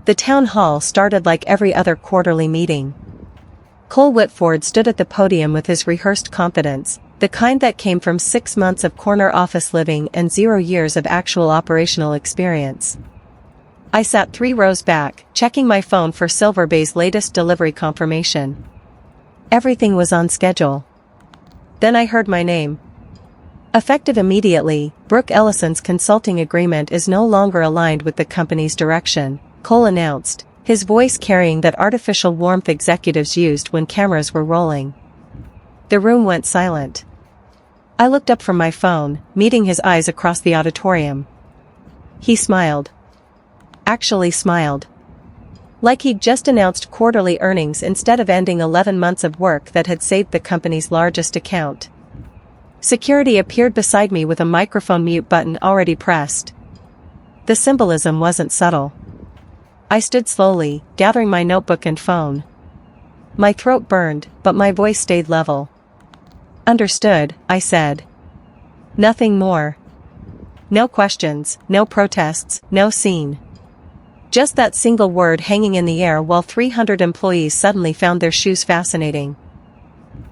The town hall started like every other quarterly meeting. Cole Whitford stood at the podium with his rehearsed confidence, the kind that came from 6 months of corner office living and 0 years of actual operational experience. I sat 3 rows back, checking my phone for Silver Bay's latest delivery confirmation. Everything was on schedule. Then I heard my name. Effective immediately, Brooke Ellison's consulting agreement is no longer aligned with the company's direction, Cole announced, his voice carrying that artificial warmth executives used when cameras were rolling. The room went silent. I looked up from my phone, meeting his eyes across the auditorium. He smiled. Actually smiled. Like he'd just announced quarterly earnings instead of ending 11 months of work that had saved the company's largest account. Security appeared beside me with a microphone mute button already pressed. The symbolism wasn't subtle. I stood slowly, gathering my notebook and phone. My throat burned, but my voice stayed level. Understood, I said. Nothing more. No questions, no protests, no scene. Just that single word hanging in the air while 300 employees suddenly found their shoes fascinating.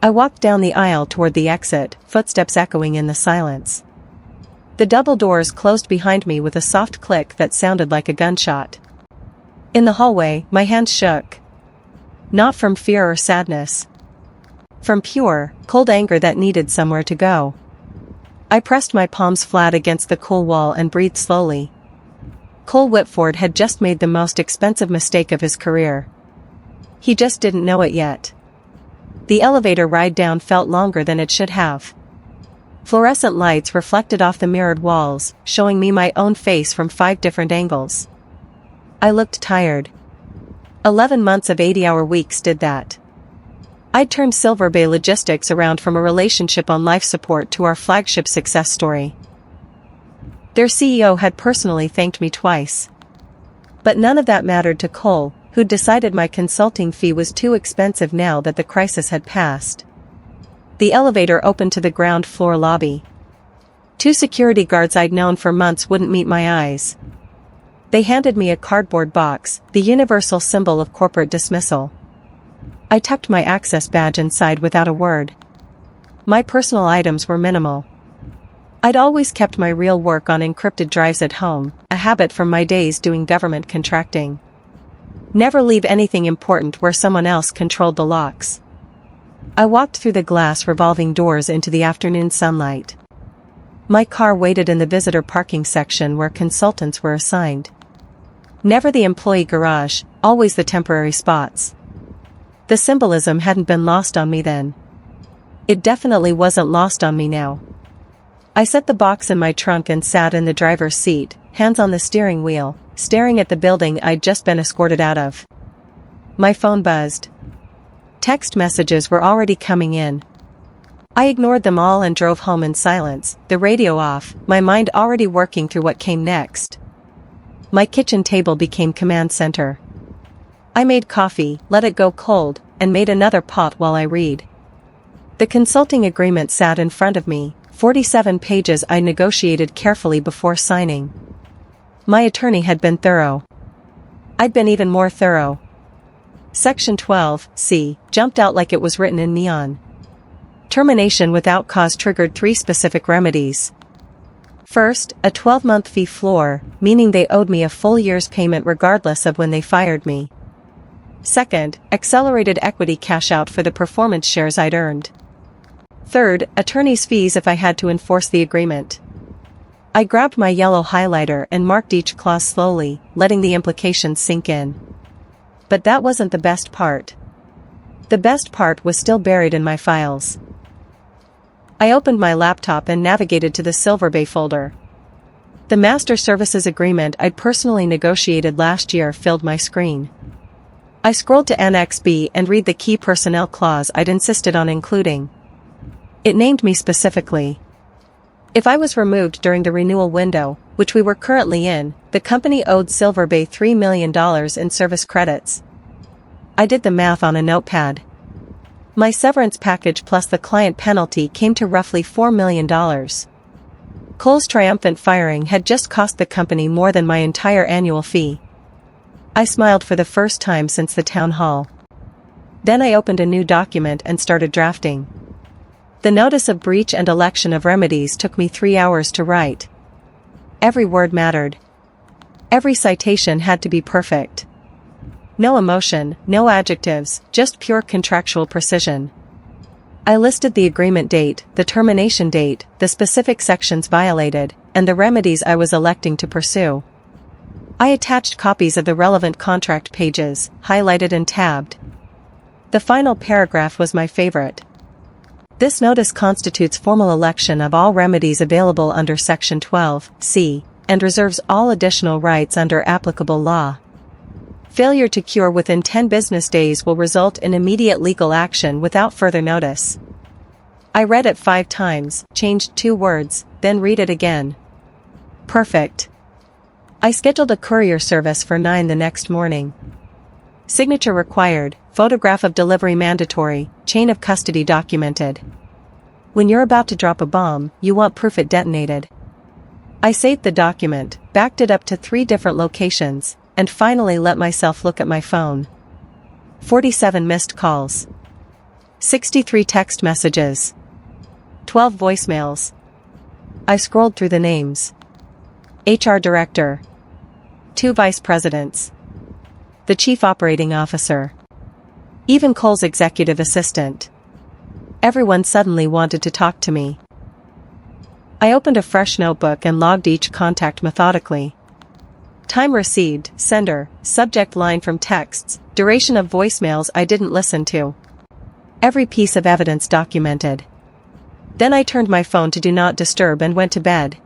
I walked down the aisle toward the exit, footsteps echoing in the silence. The double doors closed behind me with a soft click that sounded like a gunshot. In the hallway, my hands shook. Not from fear or sadness. From pure, cold anger that needed somewhere to go. I pressed my palms flat against the cool wall and breathed slowly. Cole Whitford had just made the most expensive mistake of his career. He just didn't know it yet. The elevator ride down felt longer than it should have. Fluorescent lights reflected off the mirrored walls, showing me my own face from 5 different angles. I looked tired. 11 months of 80-hour weeks did that. I'd turned Silver Bay Logistics around from a relationship on life support to our flagship success story. Their CEO had personally thanked me twice. But none of that mattered to Cole, who'd decided my consulting fee was too expensive now that the crisis had passed. The elevator opened to the ground floor lobby. 2 security guards I'd known for months wouldn't meet my eyes. They handed me a cardboard box, the universal symbol of corporate dismissal. I tucked my access badge inside without a word. My personal items were minimal. I'd always kept my real work on encrypted drives at home, a habit from my days doing government contracting. Never leave anything important where someone else controlled the locks. I walked through the glass revolving doors into the afternoon sunlight. My car waited in the visitor parking section where consultants were assigned. Never the employee garage, always the temporary spots. The symbolism hadn't been lost on me then. It definitely wasn't lost on me now. I set the box in my trunk and sat in the driver's seat, hands on the steering wheel, staring at the building I'd just been escorted out of. My phone buzzed. Text messages were already coming in. I ignored them all and drove home in silence, the radio off, my mind already working through what came next. My kitchen table became command center. I made coffee, let it go cold, and made another pot while I read. The consulting agreement sat in front of me, 47 pages I negotiated carefully before signing. My attorney had been thorough. I'd been even more thorough. Section 12(c) jumped out like it was written in neon. Termination without cause triggered 3 specific remedies. First, a 12-month fee floor, meaning they owed me a full year's payment regardless of when they fired me. Second, accelerated equity cash out for the performance shares I'd earned. Third, attorney's fees if I had to enforce the agreement. I grabbed my yellow highlighter and marked each clause slowly, letting the implications sink in. But that wasn't the best part. The best part was still buried in my files. I opened my laptop and navigated to the Silver Bay folder. The master services agreement I'd personally negotiated last year filled my screen. I scrolled to Annex B and read the key personnel clause I'd insisted on including. It named me specifically. If I was removed during the renewal window, which we were currently in, the company owed Silver Bay $3 million in service credits. I did the math on a notepad. My severance package plus the client penalty came to roughly $4 million. Cole's triumphant firing had just cost the company more than my entire annual fee. I smiled for the first time since the town hall. Then I opened a new document and started drafting. The notice of breach and election of remedies took me 3 hours to write. Every word mattered. Every citation had to be perfect. No emotion, no adjectives, just pure contractual precision. I listed the agreement date, the termination date, the specific sections violated, and the remedies I was electing to pursue. I attached copies of the relevant contract pages, highlighted and tabbed. The final paragraph was my favorite. This notice constitutes formal election of all remedies available under Section 12(c), and reserves all additional rights under applicable law. Failure to cure within 10 business days will result in immediate legal action without further notice. I read it 5 times, changed 2 words, then read it again. Perfect. I scheduled a courier service for 9 the next morning. Signature required, photograph of delivery mandatory, chain of custody documented. When you're about to drop a bomb, you want proof it detonated. I saved the document, backed it up to 3 different locations, and finally let myself look at my phone. 47 missed calls. 63 text messages. 12 voicemails. I scrolled through the names. HR Director. 2 Vice Presidents. The Chief Operating Officer. Even Cole's Executive Assistant. Everyone suddenly wanted to talk to me. I opened a fresh notebook and logged each contact methodically. Time received, sender, subject line from texts, duration of voicemails I didn't listen to. Every piece of evidence documented. Then I turned my phone to do not disturb and went to bed.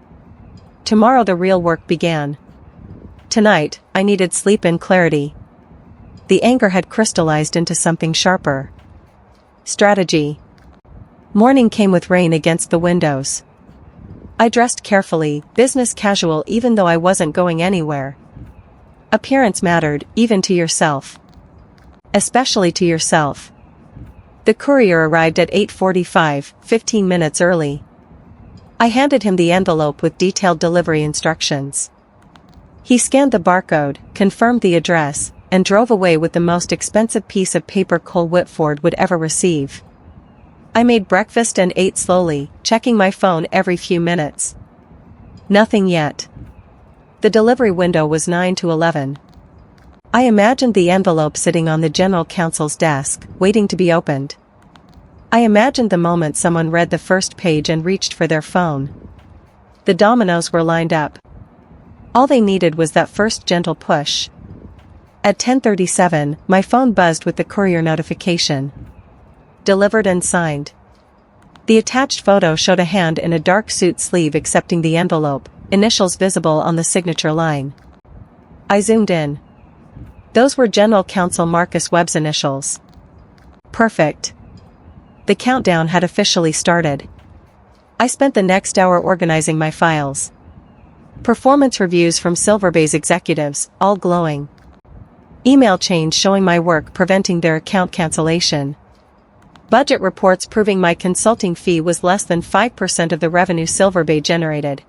Tomorrow the real work began. Tonight, I needed sleep and clarity. The anger had crystallized into something sharper. Strategy. Morning came with rain against the windows. I dressed carefully, business casual even though I wasn't going anywhere. Appearance mattered, even to yourself. Especially to yourself. The courier arrived at 8:45, 15 minutes early. I handed him the envelope with detailed delivery instructions. He scanned the barcode, confirmed the address, and drove away with the most expensive piece of paper Cole Whitford would ever receive. I made breakfast and ate slowly, checking my phone every few minutes. Nothing yet. The delivery window was 9 to 11. I imagined the envelope sitting on the general counsel's desk, waiting to be opened. I imagined the moment someone read the first page and reached for their phone. The dominoes were lined up. All they needed was that first gentle push. At 10:37, my phone buzzed with the courier notification. Delivered and signed. The attached photo showed a hand in a dark suit sleeve accepting the envelope, initials visible on the signature line. I zoomed in. Those were General Counsel Marcus Webb's initials. Perfect. The countdown had officially started. I spent the next hour organizing my files. Performance reviews from Silver Bay's executives, all glowing. Email chains showing my work preventing their account cancellation. Budget reports proving my consulting fee was less than 5% of the revenue Silver Bay generated.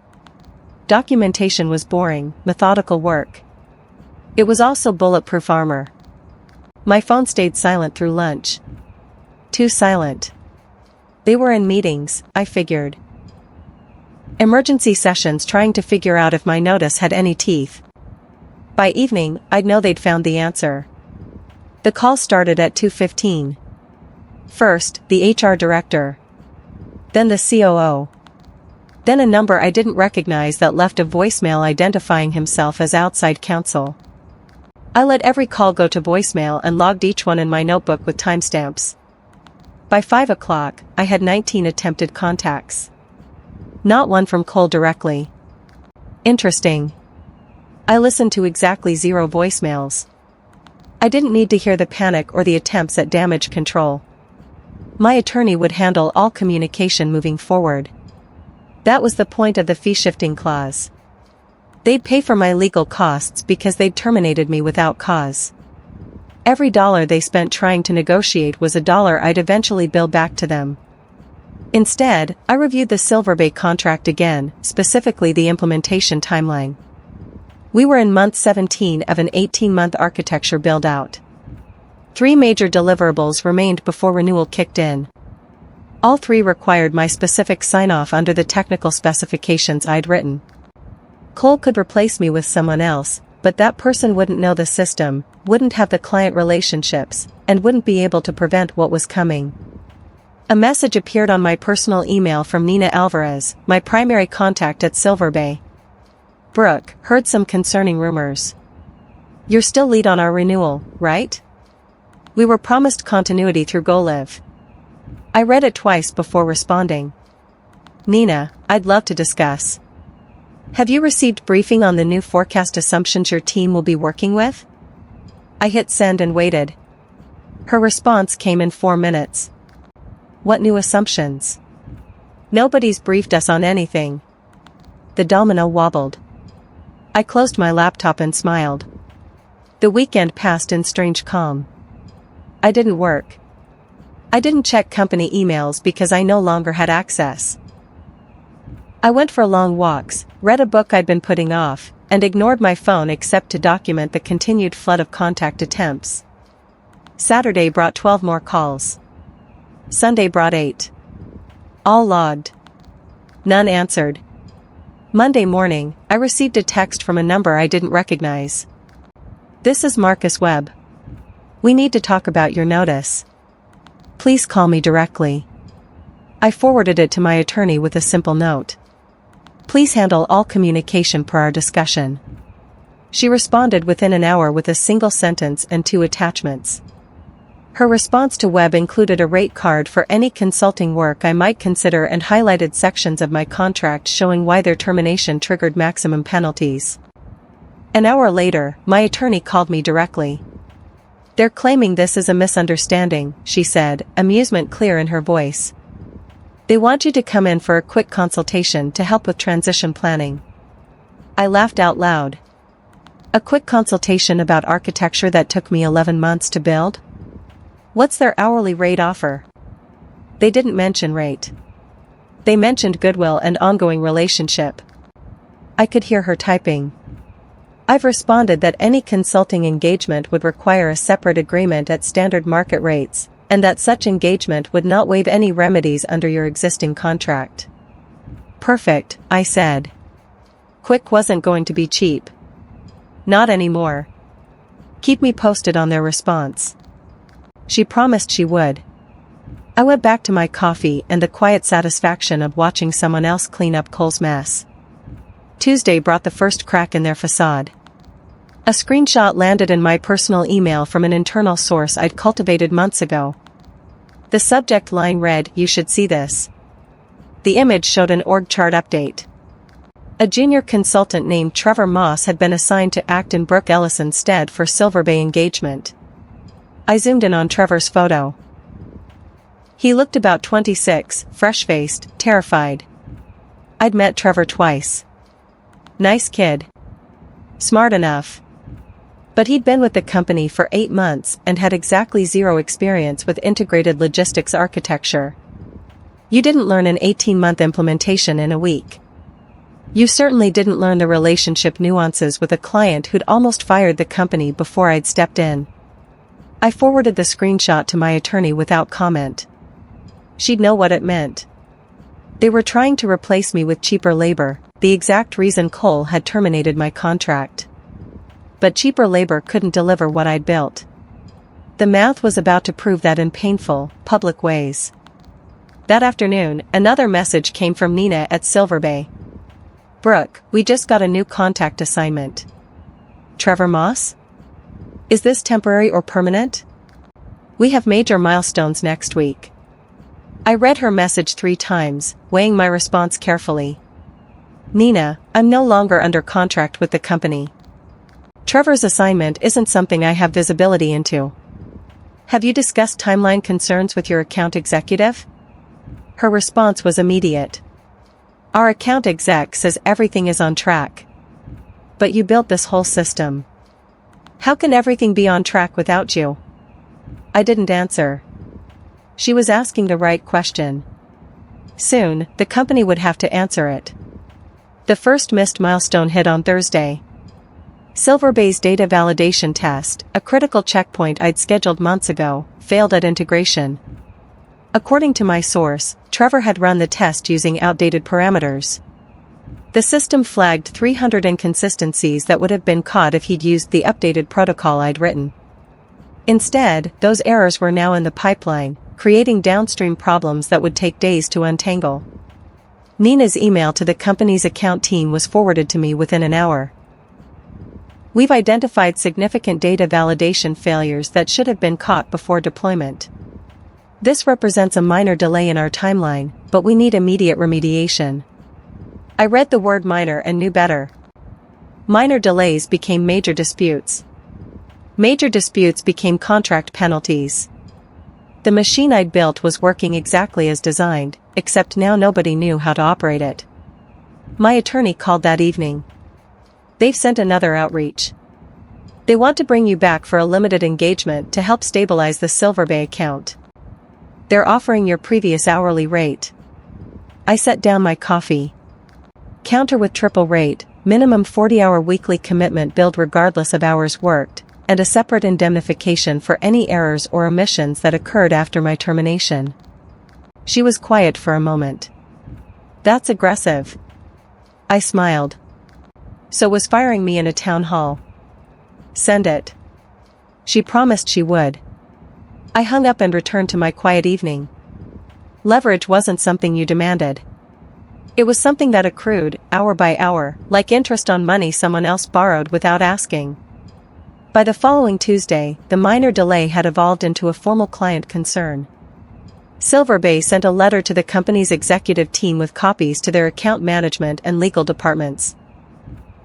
Documentation was boring, methodical work. It was also bulletproof armor. My phone stayed silent through lunch. Too silent. They were in meetings, I figured. Emergency sessions trying to figure out if my notice had any teeth. By evening, I'd know they'd found the answer. The call started at 2:15. First, the HR director. Then the COO. Then a number I didn't recognize that left a voicemail identifying himself as outside counsel. I let every call go to voicemail and logged each one in my notebook with timestamps. By 5 o'clock, I had 19 attempted contacts. Not one from Cole directly. Interesting. I listened to exactly 0 voicemails. I didn't need to hear the panic or the attempts at damage control. My attorney would handle all communication moving forward. That was the point of the fee-shifting clause. They'd pay for my legal costs because they'd terminated me without cause. Every dollar they spent trying to negotiate was a dollar I'd eventually bill back to them. Instead, I reviewed the Silver Bay contract again, specifically the implementation timeline. We were in month 17 of an 18-month architecture build-out. 3 major deliverables remained before renewal kicked in. All 3 required my specific sign-off under the technical specifications I'd written. Cole could replace me with someone else, but that person wouldn't know the system, wouldn't have the client relationships, and wouldn't be able to prevent what was coming. A message appeared on my personal email from Nina Alvarez, my primary contact at Silver Bay. Brooke, heard some concerning rumors. You're still lead on our renewal, right? We were promised continuity through GoLive. I read it twice before responding. Nina, I'd love to discuss. Have you received briefing on the new forecast assumptions your team will be working with? I hit send and waited. Her response came in 4 minutes. What new assumptions? Nobody's briefed us on anything. The domino wobbled. I closed my laptop and smiled. The weekend passed in strange calm. I didn't work. I didn't check company emails because I no longer had access. I went for long walks, read a book I'd been putting off, and ignored my phone except to document the continued flood of contact attempts. Saturday brought 12 more calls. Sunday brought 8. All logged. None answered. Monday morning, I received a text from a number I didn't recognize. This is Marcus Webb. We need to talk about your notice. Please call me directly. I forwarded it to my attorney with a simple note. Please handle all communication per our discussion. She responded within an hour with a single sentence and 2 attachments. Her response to Webb included a rate card for any consulting work I might consider and highlighted sections of my contract showing why their termination triggered maximum penalties. An hour later, my attorney called me directly. They're claiming this is a misunderstanding, she said, amusement clear in her voice. They want you to come in for a quick consultation to help with transition planning. I laughed out loud. A quick consultation about architecture that took me 11 months to build? What's their hourly rate offer? They didn't mention rate. They mentioned goodwill and ongoing relationship. I could hear her typing. I've responded that any consulting engagement would require a separate agreement at standard market rates, and that such engagement would not waive any remedies under your existing contract. Perfect, I said. Quick wasn't going to be cheap. Not anymore. Keep me posted on their response. She promised she would. I went back to my coffee and the quiet satisfaction of watching someone else clean up Cole's mess. Tuesday brought the first crack in their facade. A screenshot landed in my personal email from an internal source I'd cultivated months ago. The subject line read, "You should see this." The image showed an org chart update. A junior consultant named Trevor Moss had been assigned to act in Brooke Ellison's stead for Silver Bay engagement. I zoomed in on Trevor's photo. He looked about 26, fresh-faced, terrified. I'd met Trevor twice. Nice kid. Smart enough. But he'd been with the company for 8 months and had exactly 0 experience with integrated logistics architecture. You didn't learn an 18-month implementation in a week. You certainly didn't learn the relationship nuances with a client who'd almost fired the company before I'd stepped in. I forwarded the screenshot to my attorney without comment. She'd know what it meant. They were trying to replace me with cheaper labor, the exact reason Cole had terminated my contract. But cheaper labor couldn't deliver what I'd built. The math was about to prove that in painful, public ways. That afternoon, another message came from Nina at Silver Bay. Brooke, we just got a new contact assignment. Trevor Moss? Is this temporary or permanent? We have major milestones next week. I read her message 3 times, weighing my response carefully. Nina, I'm no longer under contract with the company. Trevor's assignment isn't something I have visibility into. Have you discussed timeline concerns with your account executive? Her response was immediate. Our account exec says everything is on track. But you built this whole system. How can everything be on track without you? I didn't answer. She was asking the right question. Soon, the company would have to answer it. The first missed milestone hit on Thursday. Silver Bay's data validation test, a critical checkpoint I'd scheduled months ago, failed at integration. According to my source, Trevor had run the test using outdated parameters. The system flagged 300 inconsistencies that would have been caught if he'd used the updated protocol I'd written. Instead, those errors were now in the pipeline, creating downstream problems that would take days to untangle. Nina's email to the company's account team was forwarded to me within an hour. We've identified significant data validation failures that should have been caught before deployment. This represents a minor delay in our timeline, but we need immediate remediation. I read the word minor and knew better. Minor delays became major disputes. Major disputes became contract penalties. The machine I'd built was working exactly as designed, except now nobody knew how to operate it. My attorney called that evening. They've sent another outreach. They want to bring you back for a limited engagement to help stabilize the Silver Bay account. They're offering your previous hourly rate. I set down my coffee. Counter with triple rate, minimum 40-hour weekly commitment billed regardless of hours worked, and a separate indemnification for any errors or omissions that occurred after my termination. She was quiet for a moment. That's aggressive. I smiled. So was firing me in a town hall. Send it. She promised she would. I hung up and returned to my quiet evening. Leverage wasn't something you demanded. It was something that accrued, hour by hour, like interest on money someone else borrowed without asking. By the following Tuesday, the minor delay had evolved into a formal client concern. Silver Bay sent a letter to the company's executive team with copies to their account management and legal departments.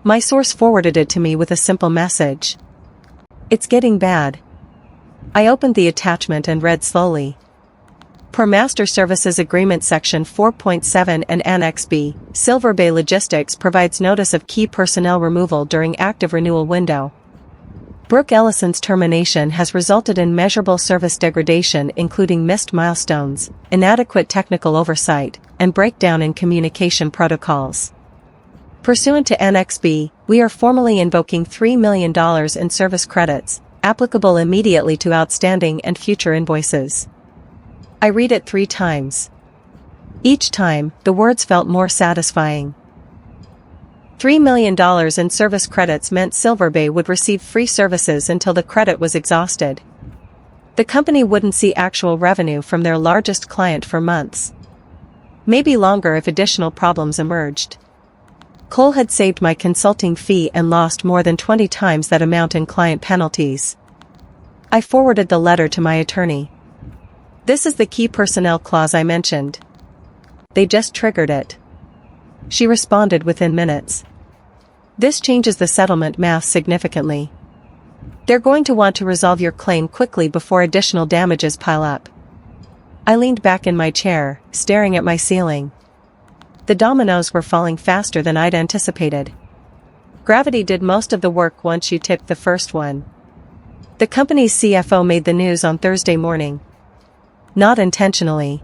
My source forwarded it to me with a simple message. It's getting bad. I opened the attachment and read slowly. Per Master Services Agreement Section 4.7 and Annex B, Silver Bay Logistics provides notice of key personnel removal during active renewal window. Brooke Ellison's termination has resulted in measurable service degradation, including missed milestones, inadequate technical oversight, and breakdown in communication protocols. Pursuant to Annex B, we are formally invoking $3 million in service credits, applicable immediately to outstanding and future invoices. I read it 3 times. Each time, the words felt more satisfying. $3 million in service credits meant Silver Bay would receive free services until the credit was exhausted. The company wouldn't see actual revenue from their largest client for months. Maybe longer if additional problems emerged. Cole had saved my consulting fee and lost more than 20 times that amount in client penalties. I forwarded the letter to my attorney. This is the key personnel clause I mentioned. They just triggered it. She responded within minutes. This changes the settlement math significantly. They're going to want to resolve your claim quickly before additional damages pile up. I leaned back in my chair, staring at my ceiling. The dominoes were falling faster than I'd anticipated. Gravity did most of the work once you tipped the first one. The company's CFO made the news on Thursday morning. Not intentionally.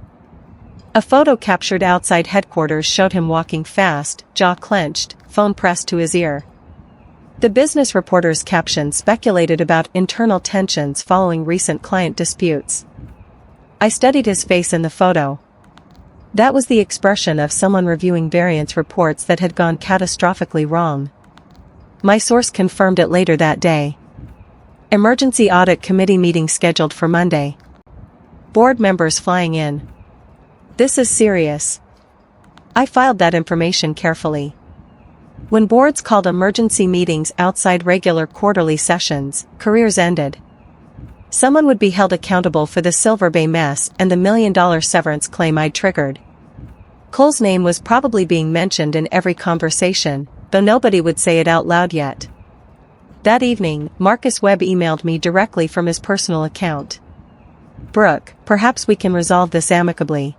A photo captured outside headquarters showed him walking fast, jaw clenched, phone pressed to his ear. The business reporter's caption speculated about internal tensions following recent client disputes. I studied his face in the photo. That was the expression of someone reviewing variance reports that had gone catastrophically wrong. My source confirmed it later that day. Emergency Audit Committee meeting scheduled for Monday. Board members flying in. This is serious. I filed that information carefully. When boards called emergency meetings outside regular quarterly sessions, careers ended. Someone would be held accountable for the Silver Bay mess and the $1 million severance claim I'd triggered. Cole's name was probably being mentioned in every conversation, though nobody would say it out loud yet. That evening, Marcus Webb emailed me directly from his personal account. Brooke, perhaps we can resolve this amicably.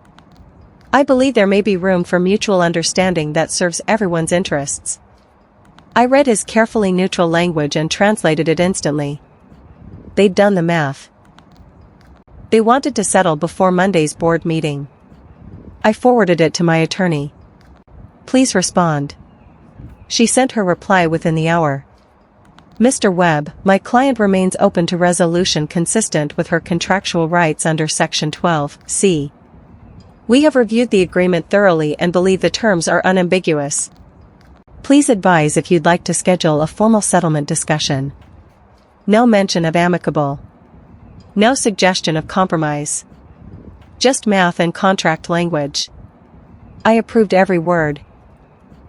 I believe there may be room for mutual understanding that serves everyone's interests. I read his carefully neutral language and translated it instantly. They'd done the math. They wanted to settle before Monday's board meeting. I forwarded it to my attorney. Please respond. She sent her reply within the hour. Mr. Webb, my client remains open to resolution consistent with her contractual rights under Section 12(c). We have reviewed the agreement thoroughly and believe the terms are unambiguous. Please advise if you'd like to schedule a formal settlement discussion. No mention of amicable. No suggestion of compromise. Just math and contract language. I approved every word.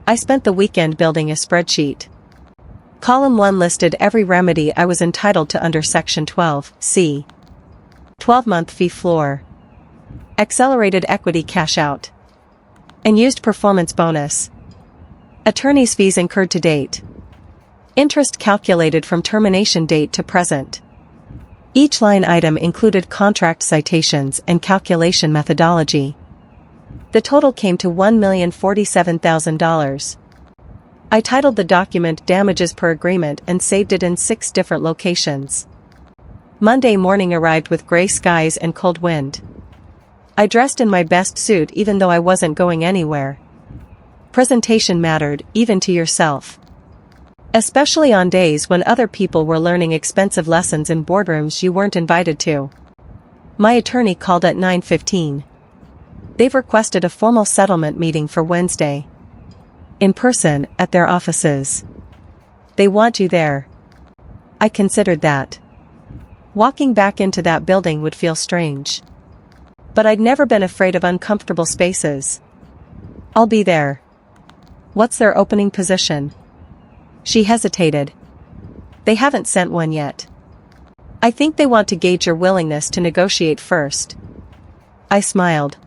I spent the weekend building a spreadsheet. Column 1 listed every remedy I was entitled to under Section 12(c). 12-month fee floor. Accelerated equity cash out. And used performance bonus. Attorney's fees incurred to date. Interest calculated from termination date to present. Each line item included contract citations and calculation methodology. The total came to $1,047,000. I titled the document Damages per Agreement and saved it in 6 different locations. Monday morning arrived with gray skies and cold wind. I dressed in my best suit even though I wasn't going anywhere. Presentation mattered, even to yourself. Especially on days when other people were learning expensive lessons in boardrooms you weren't invited to. My attorney called at 9:15. They've requested a formal settlement meeting for Wednesday. In person, at their offices. They want you there. I considered that. Walking back into that building would feel strange. But I'd never been afraid of uncomfortable spaces. I'll be there. What's their opening position? She hesitated. They haven't sent one yet. I think they want to gauge your willingness to negotiate first. I smiled.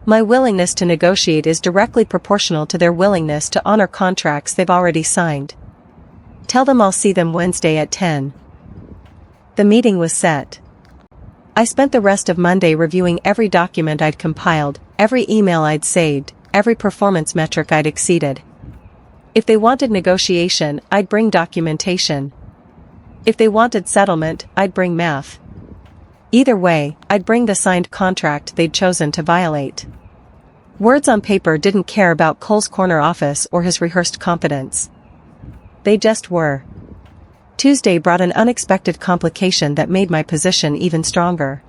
My willingness to negotiate is directly proportional to their willingness to honor contracts they've already signed. Tell them I'll see them Wednesday at 10. The meeting was set. I spent the rest of Monday reviewing every document I'd compiled, every email I'd saved, every performance metric I'd exceeded. If they wanted negotiation, I'd bring documentation. If they wanted settlement, I'd bring math. Either way, I'd bring the signed contract they'd chosen to violate. Words on paper didn't care about Cole's corner office or his rehearsed competence. They just were. Tuesday brought an unexpected complication that made my position even stronger.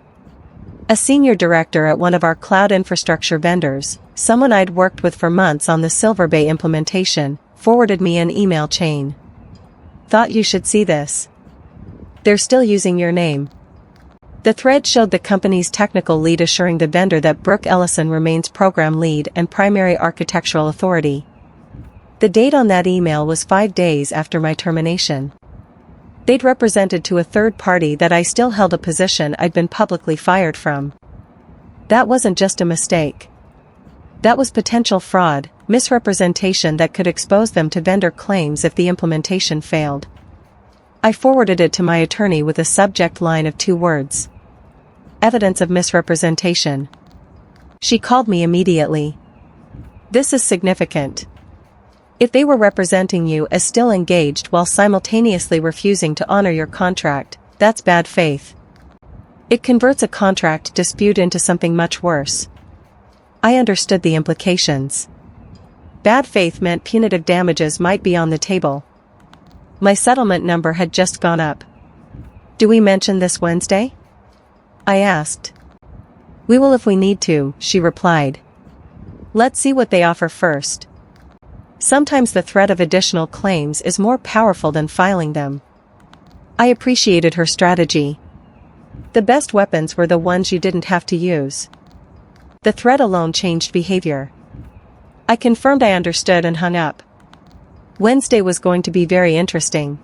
A senior director at one of our cloud infrastructure vendors, someone I'd worked with for months on the Silver Bay implementation, forwarded me an email chain. Thought you should see this. They're still using your name. The thread showed the company's technical lead assuring the vendor that Brooke Ellison remains program lead and primary architectural authority. The date on that email was 5 days after my termination. They'd represented to a third party that I still held a position I'd been publicly fired from. That wasn't just a mistake. That was potential fraud, misrepresentation that could expose them to vendor claims if the implementation failed. I forwarded it to my attorney with a subject line of 2 words. Evidence of misrepresentation. She called me immediately. This is significant. If they were representing you as still engaged while simultaneously refusing to honor your contract, that's bad faith. It converts a contract dispute into something much worse. I understood the implications. Bad faith meant punitive damages might be on the table. My settlement number had just gone up. Do we mention this Wednesday? I asked. We will if we need to, she replied. Let's see what they offer first. Sometimes the threat of additional claims is more powerful than filing them. I appreciated her strategy. The best weapons were the ones you didn't have to use. The threat alone changed behavior. I confirmed I understood and hung up. Wednesday was going to be very interesting.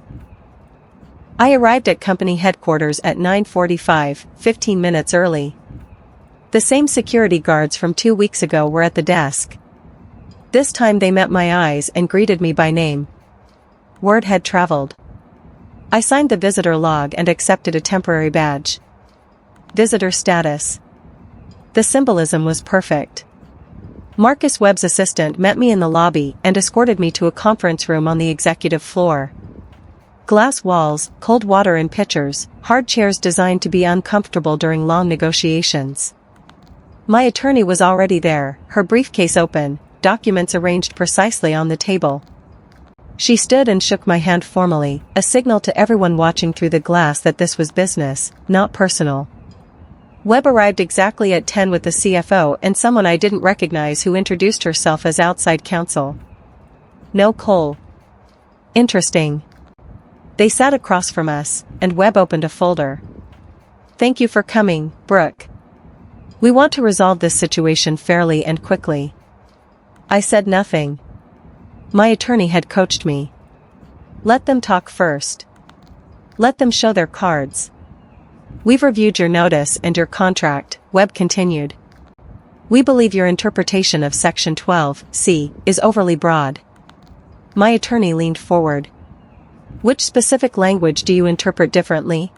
I arrived at company headquarters at 9:45, 15 minutes early. The same security guards from 2 weeks ago were at the desk. This time they met my eyes and greeted me by name. Word had traveled. I signed the visitor log and accepted a temporary badge. Visitor status. The symbolism was perfect. Marcus Webb's assistant met me in the lobby and escorted me to a conference room on the executive floor. Glass walls, cold water in pitchers, hard chairs designed to be uncomfortable during long negotiations. My attorney was already there, her briefcase open, documents arranged precisely on the table. She stood and shook my hand formally, a signal to everyone watching through the glass that this was business, not personal. Webb arrived exactly at 10 with the CFO and someone I didn't recognize who introduced herself as outside counsel. No Cole. Interesting. They sat across from us, and Webb opened a folder. Thank you for coming, Brooke. We want to resolve this situation fairly and quickly. I said nothing. My attorney had coached me. Let them talk first. Let them show their cards. We've reviewed your notice and your contract, Webb continued. We believe your interpretation of Section 12(c) is overly broad. My attorney leaned forward. Which specific language do you interpret differently?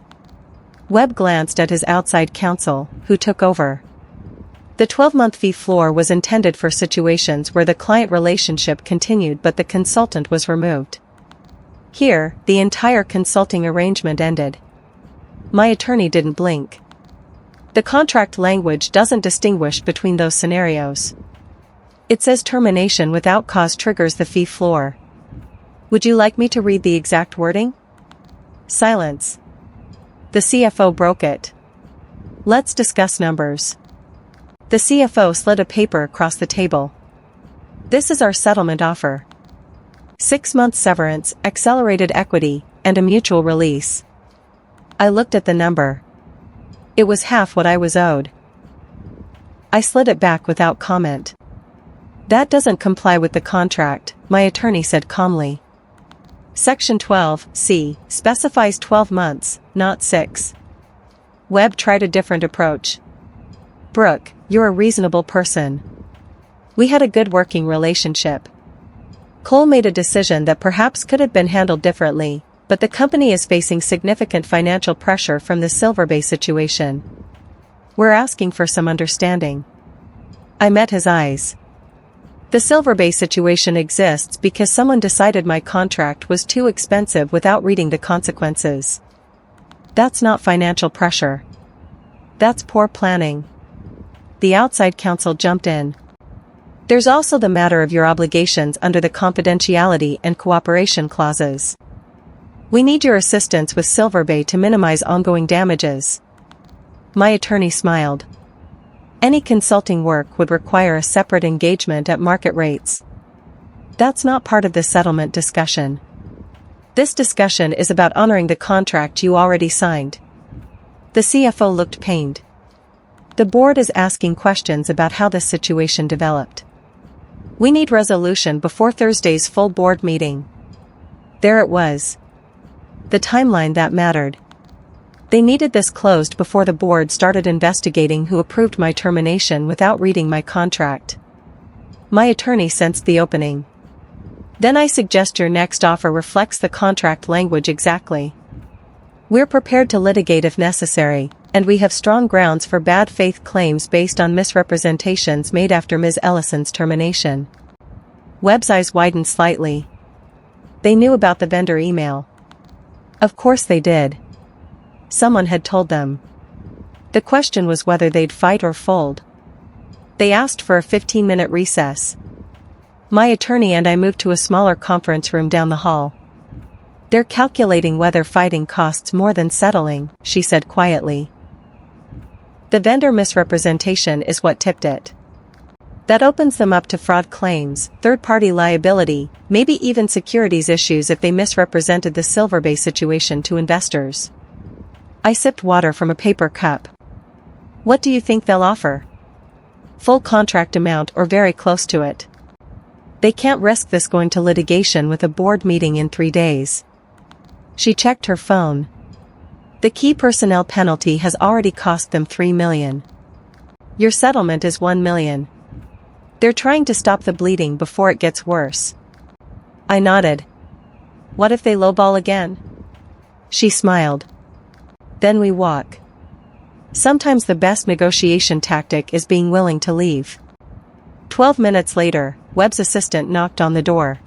Webb glanced at his outside counsel, who took over. The 12-month fee floor was intended for situations where the client relationship continued but the consultant was removed. Here, the entire consulting arrangement ended. My attorney didn't blink. The contract language doesn't distinguish between those scenarios. It says termination without cause triggers the fee floor. Would you like me to read the exact wording? Silence. The CFO broke it. Let's discuss numbers. The CFO slid a paper across the table. This is our settlement offer. 6 months severance, accelerated equity, and a mutual release. I looked at the number. It was half what I was owed. I slid it back without comment. That doesn't comply with the contract, my attorney said calmly. Section 12(c) specifies 12 months, not 6. Webb tried a different approach. Brooke, you're a reasonable person. We had a good working relationship. Cole made a decision that perhaps could have been handled differently, but the company is facing significant financial pressure from the Silver Bay situation. We're asking for some understanding. I met his eyes. The Silver Bay situation exists because someone decided my contract was too expensive without reading the consequences. That's not financial pressure. That's poor planning. The outside counsel jumped in. There's also the matter of your obligations under the confidentiality and cooperation clauses. We need your assistance with Silver Bay to minimize ongoing damages. My attorney smiled. Any consulting work would require a separate engagement at market rates. That's not part of the settlement discussion. This discussion is about honoring the contract you already signed. The CFO looked pained. The board is asking questions about how this situation developed. We need resolution before Thursday's full board meeting. There it was. The timeline that mattered. They needed this closed before the board started investigating who approved my termination without reading my contract. My attorney sensed the opening. Then I suggest your next offer reflects the contract language exactly. We're prepared to litigate if necessary, and we have strong grounds for bad faith claims based on misrepresentations made after Ms. Ellison's termination. Webb's eyes widened slightly. They knew about the vendor email. Of course they did. Someone had told them. The question was whether they'd fight or fold. They asked for a 15-minute recess. My attorney and I moved to a smaller conference room down the hall. They're calculating whether fighting costs more than settling, she said quietly. The vendor misrepresentation is what tipped it. That opens them up to fraud claims, third-party liability, maybe even securities issues if they misrepresented the Silver Bay situation to investors. I sipped water from a paper cup. What do you think they'll offer? Full contract amount or very close to it. They can't risk this going to litigation with a board meeting in 3 days. She checked her phone. The key personnel penalty has already cost them $3 million. Your settlement is $1 million. They're trying to stop the bleeding before it gets worse. I nodded. What if they lowball again? She smiled. Then we walk. Sometimes the best negotiation tactic is being willing to leave. 12 minutes later, Webb's assistant knocked on the door.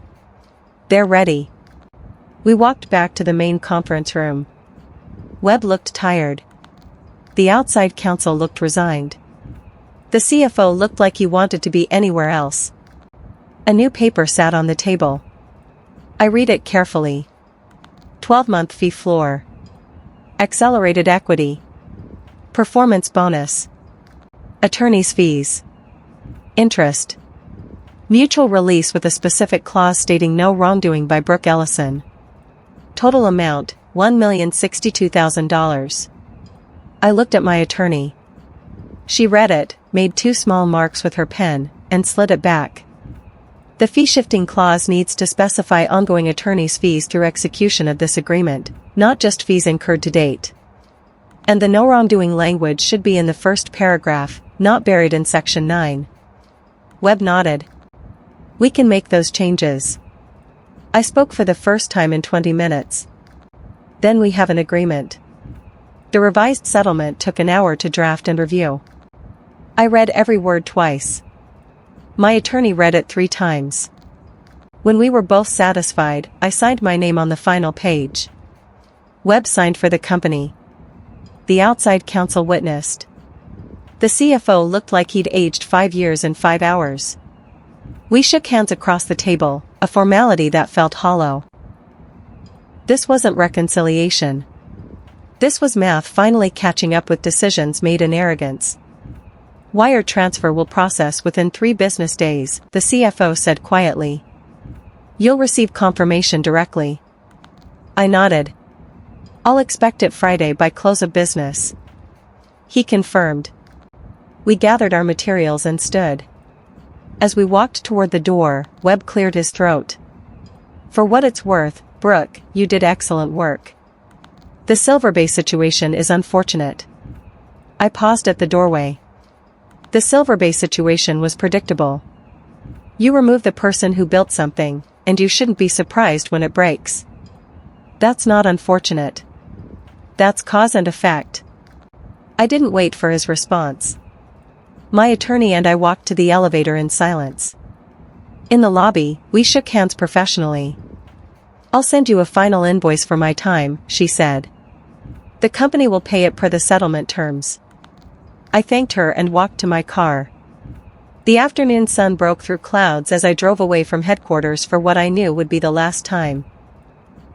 They're ready. We walked back to the main conference room. Webb looked tired. The outside counsel looked resigned. The CFO looked like he wanted to be anywhere else. A new paper sat on the table. I read it carefully. 12-month fee floor. Accelerated equity. Performance bonus. Attorney's fees. Interest. Mutual release with a specific clause stating no wrongdoing by Brooke Ellison. Total amount, $1,062,000. I looked at my attorney. She read it, made 2 small marks with her pen, and slid it back. The fee-shifting clause needs to specify ongoing attorney's fees through execution of this agreement, not just fees incurred to date. And the no wrongdoing language should be in the first paragraph, not buried in section 9. Webb nodded. We can make those changes. I spoke for the first time in 20 minutes. Then we have an agreement. The revised settlement took an hour to draft and review. I read every word twice. My attorney read it 3 times. When we were both satisfied, I signed my name on the final page. Webb signed for the company. The outside counsel witnessed. The CFO looked like he'd aged 5 years in 5 hours. We shook hands across the table, a formality that felt hollow. This wasn't reconciliation. This was math finally catching up with decisions made in arrogance. Wire transfer will process within 3 business days, the CFO said quietly. You'll receive confirmation directly. I nodded. I'll expect it Friday by close of business. He confirmed. We gathered our materials and stood. As we walked toward the door, Webb cleared his throat. For what it's worth, Brooke, you did excellent work. The Silver Bay situation is unfortunate. I paused at the doorway. The Silver Bay situation was predictable. You remove the person who built something, and you shouldn't be surprised when it breaks. That's not unfortunate. That's cause and effect. I didn't wait for his response. My attorney and I walked to the elevator in silence. In the lobby, we shook hands professionally. I'll send you a final invoice for my time, she said. The company will pay it per the settlement terms. I thanked her and walked to my car. The afternoon sun broke through clouds as I drove away from headquarters for what I knew would be the last time.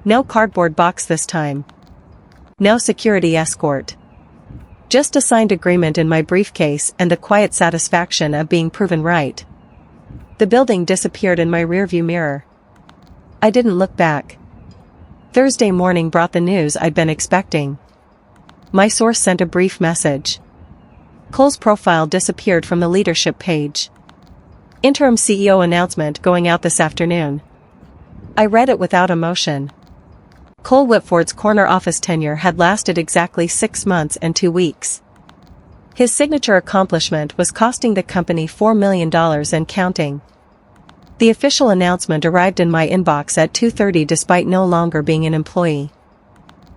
No cardboard box this time. No security escort. Just a signed agreement in my briefcase and the quiet satisfaction of being proven right. The building disappeared in my rearview mirror. I didn't look back. Thursday morning brought the news I'd been expecting. My source sent a brief message. Cole's profile disappeared from the leadership page. Interim CEO announcement going out this afternoon. I read it without emotion. Cole Whitford's corner office tenure had lasted exactly 6 months and 2 weeks. His signature accomplishment was costing the company $4 million and counting. The official announcement arrived in my inbox at 2:30 despite no longer being an employee.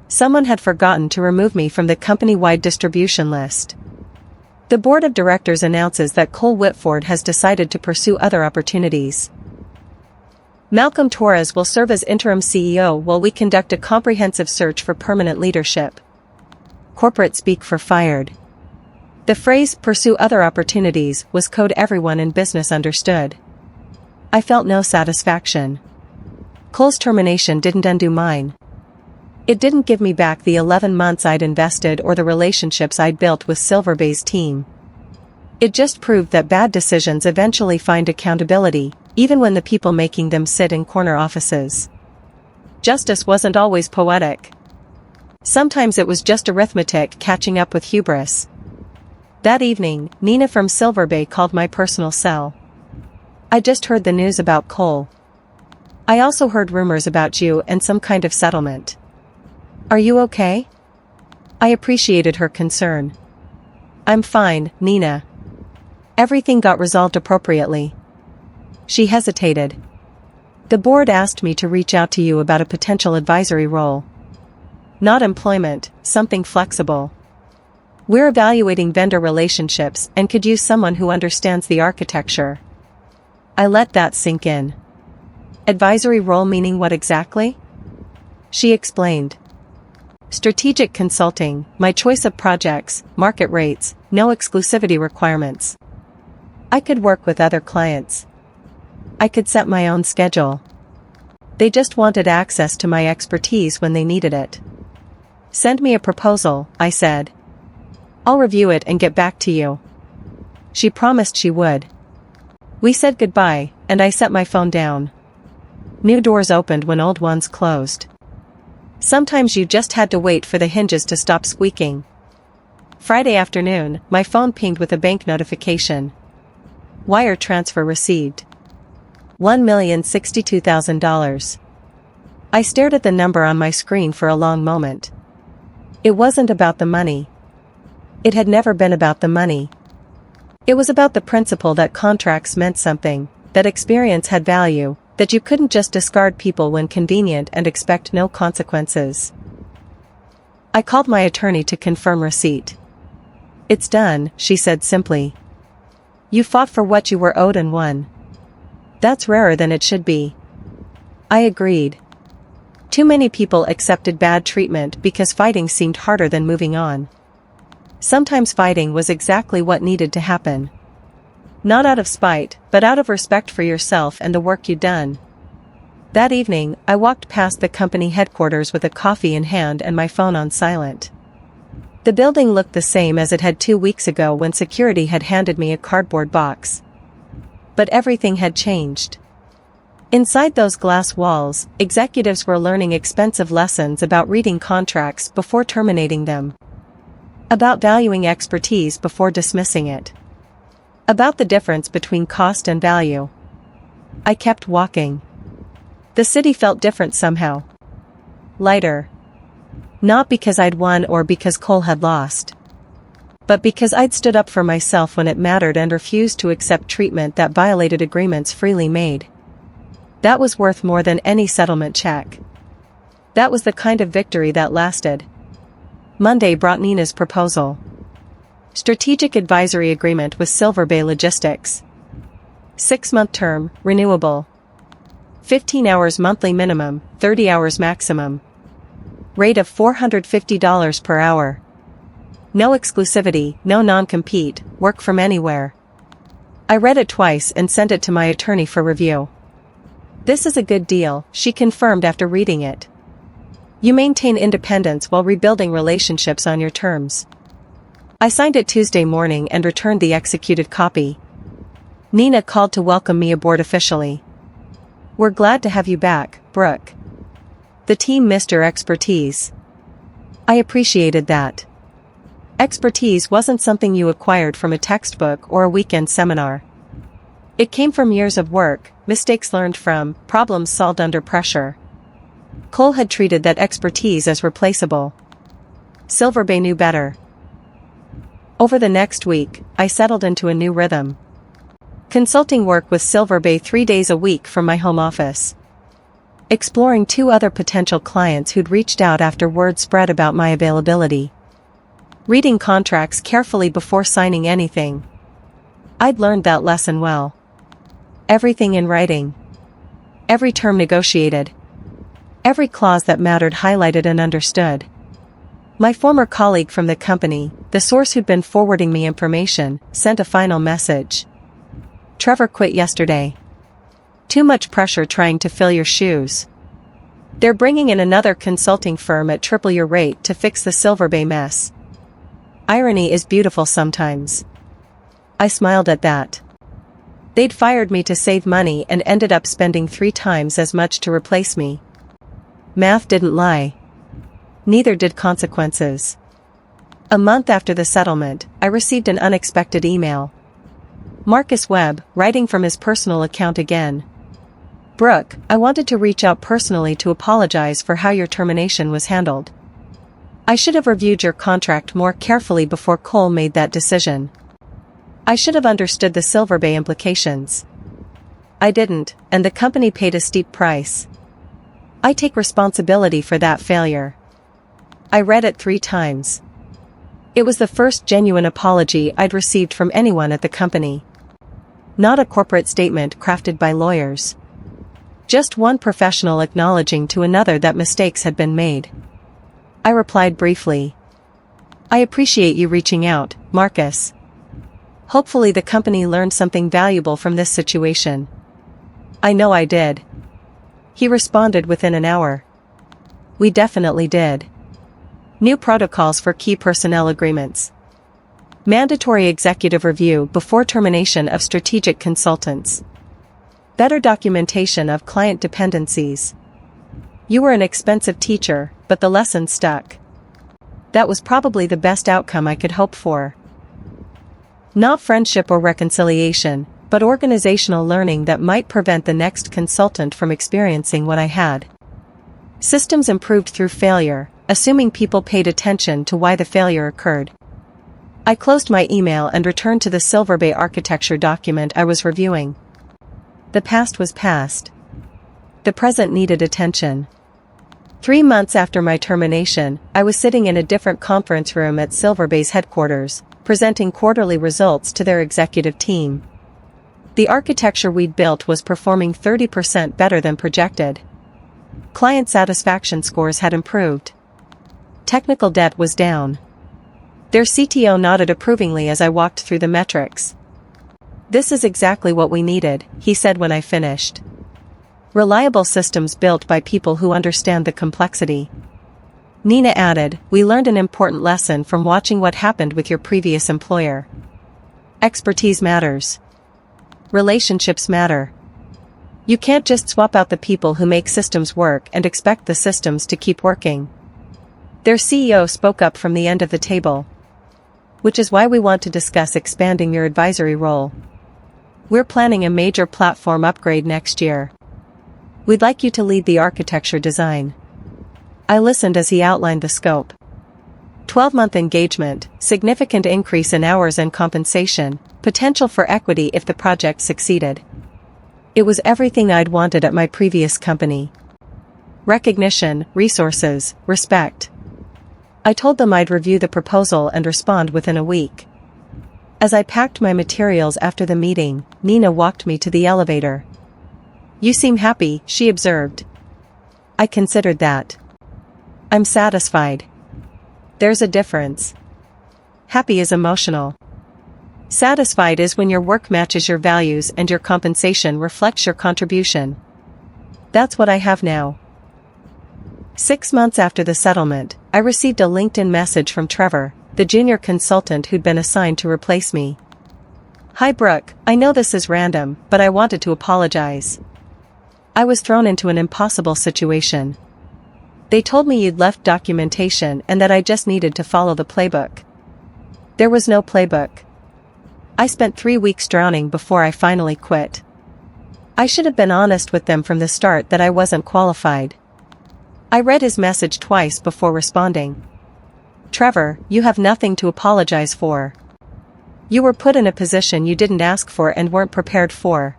Someone had forgotten to remove me from the company-wide distribution list. The board of directors announces that Cole Whitford has decided to pursue other opportunities. Malcolm Torres will serve as interim CEO while we conduct a comprehensive search for permanent leadership. Corporate speak for fired. The phrase, pursue other opportunities, was code everyone in business understood. I felt no satisfaction. Cole's termination didn't undo mine. It didn't give me back the 11 months I'd invested or the relationships I'd built with Silver Bay's team. It just proved that bad decisions eventually find accountability, even when the people making them sit in corner offices. Justice wasn't always poetic. Sometimes it was just arithmetic catching up with hubris. That evening, Nina from Silver Bay called my personal cell. I just heard the news about Cole. I also heard rumors about you and some kind of settlement. Are you okay? I appreciated her concern. I'm fine, Nina. Everything got resolved appropriately. She hesitated. The board asked me to reach out to you about a potential advisory role. Not employment, something flexible. We're evaluating vendor relationships and could use someone who understands the architecture. I let that sink in. Advisory role meaning what exactly? She explained. Strategic consulting, my choice of projects, market rates, no exclusivity requirements. I could work with other clients. I could set my own schedule. They just wanted access to my expertise when they needed it. Send me a proposal, I said. I'll review it and get back to you. She promised she would. We said goodbye, and I set my phone down. New doors opened when old ones closed. Sometimes you just had to wait for the hinges to stop squeaking. Friday afternoon, my phone pinged with a bank notification. Wire transfer received. $1,062,000. I stared at the number on my screen for a long moment. It wasn't about the money. It had never been about the money. It was about the principle that contracts meant something, that experience had value, that you couldn't just discard people when convenient and expect no consequences. I called my attorney to confirm receipt. It's done, she said simply. You fought for what you were owed and won. That's rarer than it should be. I agreed. Too many people accepted bad treatment because fighting seemed harder than moving on. Sometimes fighting was exactly what needed to happen. Not out of spite, but out of respect for yourself and the work you'd done. That evening, I walked past the company headquarters with a coffee in hand and my phone on silent. The building looked the same as it had 2 weeks ago when security had handed me a cardboard box. But everything had changed. Inside those glass walls, executives were learning expensive lessons about reading contracts before terminating them. About valuing expertise before dismissing it. About the difference between cost and value. I kept walking. The city felt different somehow. Lighter. Not because I'd won or because Cole had lost. But because I'd stood up for myself when it mattered and refused to accept treatment that violated agreements freely made. That was worth more than any settlement check. That was the kind of victory that lasted. Monday brought Nina's proposal. Strategic advisory agreement with Silver Bay Logistics. 6-month term, renewable. 15 hours monthly minimum, 30 hours maximum. Rate of $450 per hour. No exclusivity, no non-compete, work from anywhere. I read it twice and sent it to my attorney for review. This is a good deal, she confirmed after reading it. You maintain independence while rebuilding relationships on your terms. I signed it Tuesday morning and returned the executed copy. Nina called to welcome me aboard officially. We're glad to have you back, Brooke. The team missed your expertise. I appreciated that. Expertise wasn't something you acquired from a textbook or a weekend seminar. It came from years of work, mistakes learned from, problems solved under pressure. Cole had treated that expertise as replaceable. Silver Bay knew better. Over the next week, I settled into a new rhythm. Consulting work with Silver Bay 3 days a week from my home office. Exploring 2 other potential clients who'd reached out after word spread about my availability. Reading contracts carefully before signing anything. I'd learned that lesson well. Everything in writing. Every term negotiated. Every clause that mattered highlighted and understood. My former colleague from the company, the source who'd been forwarding me information, sent a final message. Trevor quit yesterday. Too much pressure trying to fill your shoes. They're bringing in another consulting firm at triple your rate to fix the Silver Bay mess. Irony is beautiful sometimes. I smiled at that. They'd fired me to save money and ended up spending 3 times as much to replace me. Math didn't lie. Neither did consequences. A month after the settlement, I received an unexpected email. Marcus Webb, writing from his personal account again. Brooke, I wanted to reach out personally to apologize for how your termination was handled. I should have reviewed your contract more carefully before Cole made that decision. I should have understood the Silver Bay implications. I didn't, and the company paid a steep price. I take responsibility for that failure. I read it 3 times. It was the first genuine apology I'd received from anyone at the company. Not a corporate statement crafted by lawyers. Just one professional acknowledging to another that mistakes had been made. I replied briefly. I appreciate you reaching out, Marcus. Hopefully the company learned something valuable from this situation. I know I did. He responded within an hour. We definitely did. New protocols for key personnel agreements. Mandatory executive review before termination of strategic consultants. Better documentation of client dependencies. You were an expensive teacher, but the lesson stuck. That was probably the best outcome I could hope for. Not friendship or reconciliation, but organizational learning that might prevent the next consultant from experiencing what I had. Systems improved through failure, assuming people paid attention to why the failure occurred. I closed my email and returned to the Silver Bay architecture document I was reviewing. The past was past. The present needed attention. 3 months after my termination, I was sitting in a different conference room at Silver Bay's headquarters, presenting quarterly results to their executive team. The architecture we'd built was performing 30% better than projected. Client satisfaction scores had improved. Technical debt was down. Their CTO nodded approvingly as I walked through the metrics. This is exactly what we needed, he said when I finished. Reliable systems built by people who understand the complexity. Nina added, we learned an important lesson from watching what happened with your previous employer. Expertise matters. Relationships matter. You can't just swap out the people who make systems work and expect the systems to keep working. Their CEO spoke up from the end of the table. Which is why we want to discuss expanding your advisory role. We're planning a major platform upgrade next year. We'd like you to lead the architecture design. I listened as he outlined the scope. 12-month engagement, significant increase in hours and compensation, potential for equity if the project succeeded. It was everything I'd wanted at my previous company. Recognition, resources, respect. I told them I'd review the proposal and respond within a week. As I packed my materials after the meeting, Nina walked me to the elevator. You seem happy, she observed. I considered that. I'm satisfied. There's a difference. Happy is emotional. Satisfied is when your work matches your values and your compensation reflects your contribution. That's what I have now. 6 months after the settlement, I received a LinkedIn message from Trevor, the junior consultant who'd been assigned to replace me. Hi Brooke, I know this is random, but I wanted to apologize. I was thrown into an impossible situation. They told me you'd left documentation and that I just needed to follow the playbook. There was no playbook. I spent 3 weeks drowning before I finally quit. I should have been honest with them from the start that I wasn't qualified. I read his message twice before responding. Trevor, you have nothing to apologize for. You were put in a position you didn't ask for and weren't prepared for.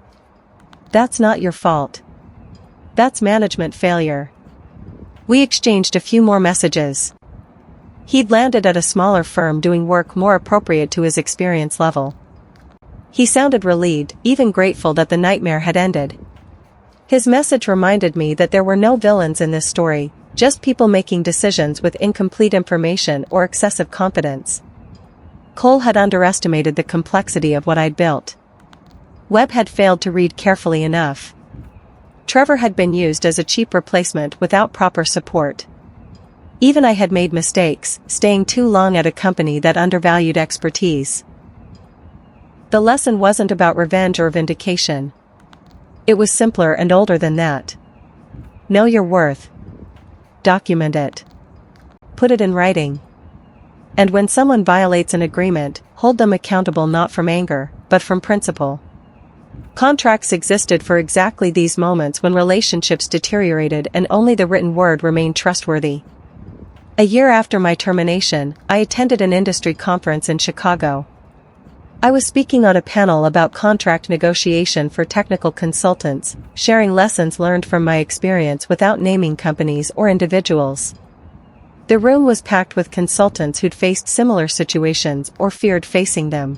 That's not your fault. That's management failure. We exchanged a few more messages. He'd landed at a smaller firm doing work more appropriate to his experience level. He sounded relieved, even grateful that the nightmare had ended. His message reminded me that there were no villains in this story, just people making decisions with incomplete information or excessive confidence. Cole had underestimated the complexity of what I'd built. Webb had failed to read carefully enough. Trevor had been used as a cheap replacement without proper support. Even I had made mistakes, staying too long at a company that undervalued expertise. The lesson wasn't about revenge or vindication. It was simpler and older than that. Know your worth. Document it. Put it in writing. And when someone violates an agreement, hold them accountable not from anger, but from principle. Contracts existed for exactly these moments when relationships deteriorated and only the written word remained trustworthy. A year after my termination, I attended an industry conference in Chicago. I was speaking on a panel about contract negotiation for technical consultants, sharing lessons learned from my experience without naming companies or individuals. The room was packed with consultants who'd faced similar situations or feared facing them.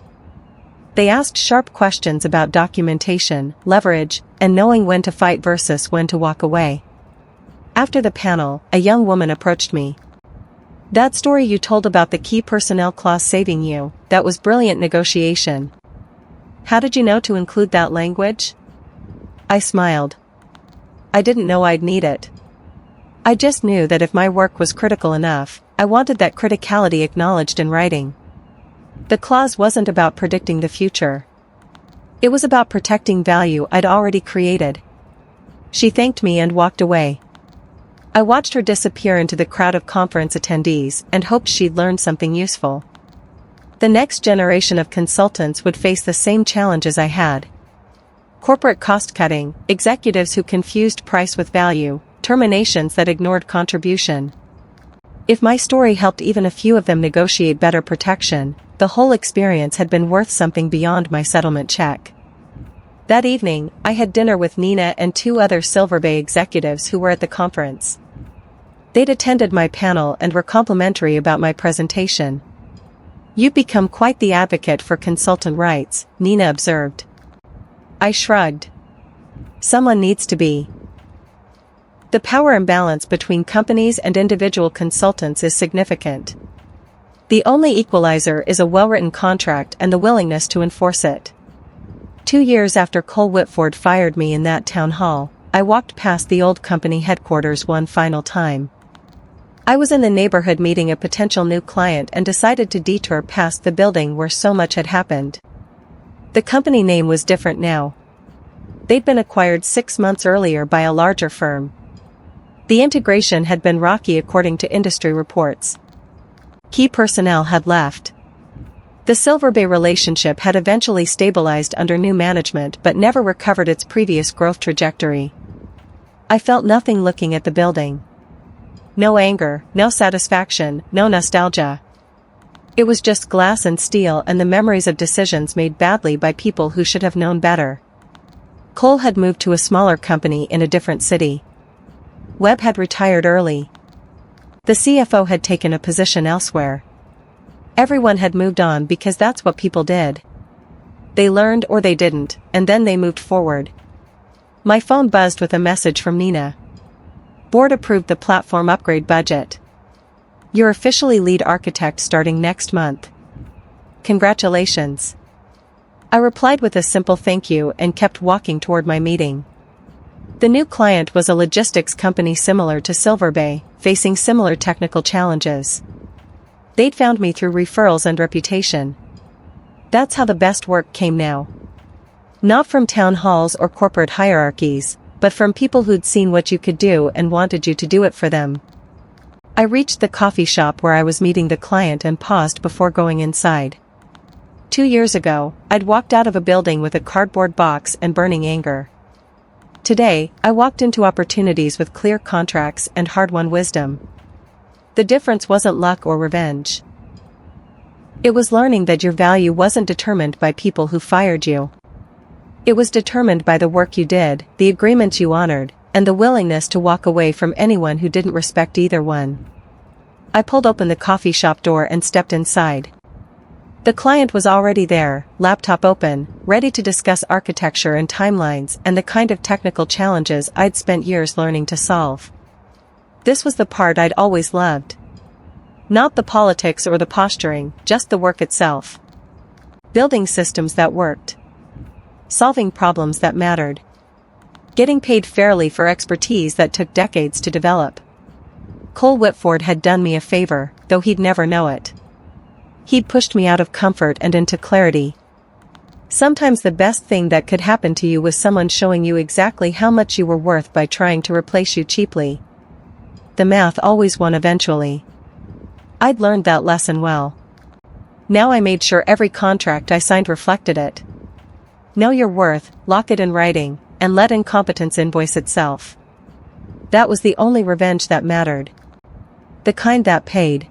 They asked sharp questions about documentation, leverage, and knowing when to fight versus when to walk away. After the panel, a young woman approached me. That story you told about the key personnel clause saving you, that was brilliant negotiation. How did you know to include that language? I smiled. I didn't know I'd need it. I just knew that if my work was critical enough, I wanted that criticality acknowledged in writing. The clause wasn't about predicting the future. It was about protecting value I'd already created. She thanked me and walked away. I watched her disappear into the crowd of conference attendees and hoped she'd learned something useful. The next generation of consultants would face the same challenges I had. Corporate cost-cutting, executives who confused price with value, terminations that ignored contribution. If my story helped even a few of them negotiate better protection, the whole experience had been worth something beyond my settlement check. That evening, I had dinner with Nina and 2 other Silver Bay executives who were at the conference. They'd attended my panel and were complimentary about my presentation. "You've become quite the advocate for consultant rights," Nina observed. I shrugged. "Someone needs to be." The power imbalance between companies and individual consultants is significant. The only equalizer is a well-written contract and the willingness to enforce it. 2 years after Cole Whitford fired me in that town hall, I walked past the old company headquarters one final time. I was in the neighborhood meeting a potential new client and decided to detour past the building where so much had happened. The company name was different now. They'd been acquired 6 months earlier by a larger firm. The integration had been rocky according to industry reports. Key personnel had left. The Silver Bay relationship had eventually stabilized under new management but never recovered its previous growth trajectory. I felt nothing looking at the building. No anger, no satisfaction, no nostalgia. It was just glass and steel and the memories of decisions made badly by people who should have known better. Cole had moved to a smaller company in a different city. Webb had retired early. The CFO had taken a position elsewhere. Everyone had moved on because that's what people did. They learned or they didn't, and then they moved forward. My phone buzzed with a message from Nina. Board approved the platform upgrade budget. You're officially lead architect starting next month. Congratulations. I replied with a simple thank you and kept walking toward my meeting. The new client was a logistics company similar to Silver Bay, facing similar technical challenges. They'd found me through referrals and reputation. That's how the best work came now. Not from town halls or corporate hierarchies, but from people who'd seen what you could do and wanted you to do it for them. I reached the coffee shop where I was meeting the client and paused before going inside. 2 years ago, I'd walked out of a building with a cardboard box and burning anger. Today, I walked into opportunities with clear contracts and hard-won wisdom. The difference wasn't luck or revenge. It was learning that your value wasn't determined by people who fired you. It was determined by the work you did, the agreements you honored, and the willingness to walk away from anyone who didn't respect either one. I pulled open the coffee shop door and stepped inside. The client was already there, laptop open, ready to discuss architecture and timelines and the kind of technical challenges I'd spent years learning to solve. This was the part I'd always loved. Not the politics or the posturing, just the work itself. Building systems that worked. Solving problems that mattered. Getting paid fairly for expertise that took decades to develop. Cole Whitford had done me a favor, though he'd never know it. He'd pushed me out of comfort and into clarity. Sometimes the best thing that could happen to you was someone showing you exactly how much you were worth by trying to replace you cheaply. The math always won eventually. I'd learned that lesson well. Now I made sure every contract I signed reflected it. Know your worth, lock it in writing, and let incompetence invoice itself. That was the only revenge that mattered. The kind that paid.